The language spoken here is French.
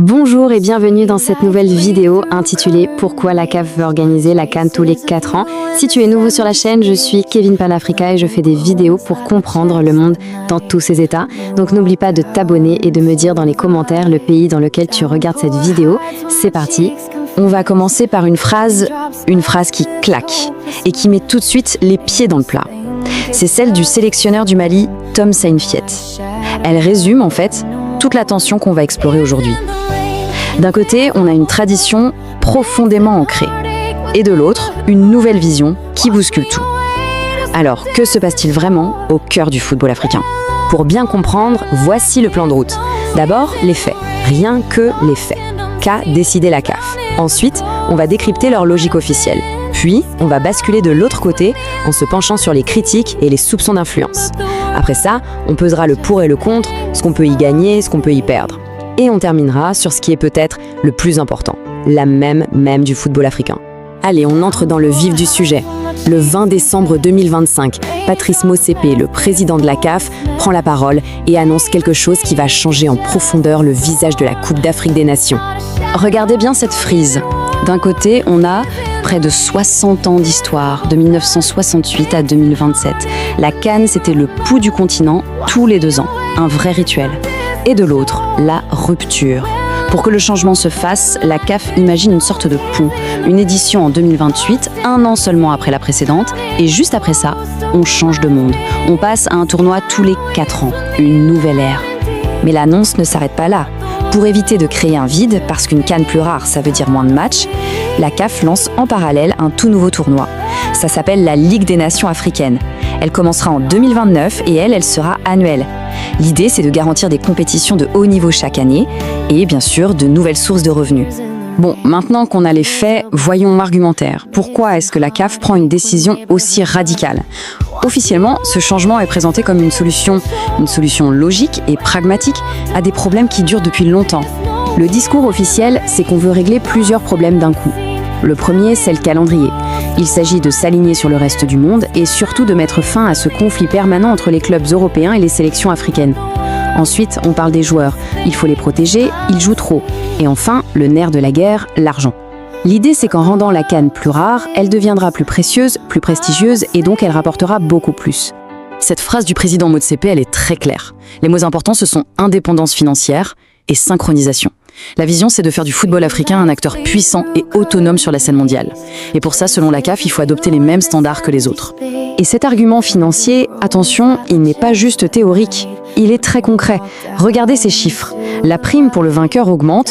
Bonjour et bienvenue dans cette nouvelle vidéo intitulée « Pourquoi la CAF veut organiser la CAN tous les 4 ans ?» Si tu es nouveau sur la chaîne, je suis Kevin Panafrica et je fais des vidéos pour comprendre le monde dans tous ses états. Donc n'oublie pas de t'abonner et de me dire dans les commentaires le pays dans lequel tu regardes cette vidéo. C'est parti. On va commencer par une phrase qui claque et qui met tout de suite les pieds dans le plat. C'est celle du sélectionneur du Mali, Tom Saintfiet. Elle résume en fait toute la tension qu'on va explorer aujourd'hui. D'un côté, on a une tradition profondément ancrée, et de l'autre, une nouvelle vision qui bouscule tout. Alors, que se passe-t-il vraiment au cœur du football africain? Pour bien comprendre, voici le plan de route. D'abord, les faits. Rien que les faits. Qu'a décidé la CAF. Ensuite, on va décrypter leur logique officielle. Puis, on va basculer de l'autre côté en se penchant sur les critiques et les soupçons d'influence. Après ça, on pesera le pour et le contre, ce qu'on peut y gagner, ce qu'on peut y perdre. Et on terminera sur ce qui est peut-être le plus important, la même du football africain. Allez, on entre dans le vif du sujet. Le 20 décembre 2025, Patrice Motsepe, le président de la CAF, prend la parole et annonce quelque chose qui va changer en profondeur le visage de la Coupe d'Afrique des Nations. Regardez bien cette frise. D'un côté, on a près de 60 ans d'histoire, de 1968 à 2027. La CAN, c'était le pouls du continent tous les 2 ans, un vrai rituel. Et de l'autre, la rupture. Pour que le changement se fasse, la CAF imagine une sorte de pont, une édition en 2028, 1 an seulement après la précédente, et juste après ça, on change de monde. On passe à un tournoi tous les 4 ans, une nouvelle ère. Mais l'annonce ne s'arrête pas là. Pour éviter de créer un vide, parce qu'une CAN plus rare, ça veut dire moins de matchs, la CAF lance en parallèle un tout nouveau tournoi. Ça s'appelle la Ligue des Nations africaines. Elle commencera en 2029 et elle sera annuelle. L'idée, c'est de garantir des compétitions de haut niveau chaque année et bien sûr de nouvelles sources de revenus. Bon, maintenant qu'on a les faits, voyons l'argumentaire. Pourquoi est-ce que la CAF prend une décision aussi radicale? Officiellement, ce changement est présenté comme une solution logique et pragmatique à des problèmes qui durent depuis longtemps. Le discours officiel, c'est qu'on veut régler plusieurs problèmes d'un coup. Le premier, c'est le calendrier. Il s'agit de s'aligner sur le reste du monde et surtout de mettre fin à ce conflit permanent entre les clubs européens et les sélections africaines. Ensuite, on parle des joueurs. Il faut les protéger, ils jouent trop. Et enfin, le nerf de la guerre, l'argent. L'idée, c'est qu'en rendant la CAN plus rare, elle deviendra plus précieuse, plus prestigieuse et donc elle rapportera beaucoup plus. Cette phrase du président Motsepe, elle est très claire. Les mots importants, ce sont indépendance financière et synchronisation. La vision, c'est de faire du football africain un acteur puissant et autonome sur la scène mondiale. Et pour ça, selon la CAF, il faut adopter les mêmes standards que les autres. Et cet argument financier, attention, il n'est pas juste théorique, il est très concret. Regardez ces chiffres. La prime pour le vainqueur augmente,